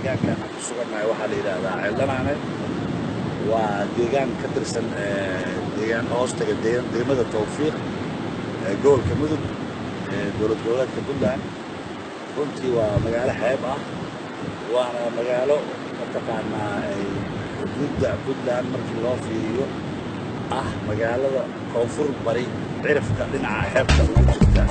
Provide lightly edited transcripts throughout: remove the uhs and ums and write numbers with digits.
deegaanka aan ku sugannahay waxaa la yidhaahdaa Ceeldhanaane waa deegaan ka tirsan deegaan hoostaga degmada Tawfiiq gobolka Mudug dowlad goboleedka Puntland runtii waa magaalo xeeb ah waana magaalo mataqaanaa xuduudda Puntland markii loo fiiriyo ah magaalada koonfur bari cirifka dhinaca xeebta ugu jirta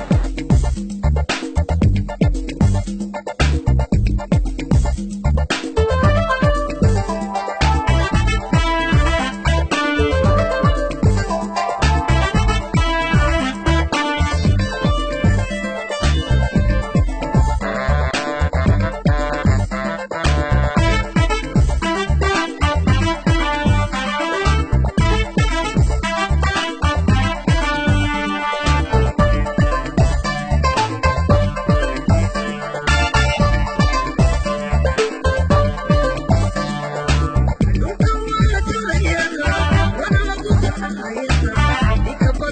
Because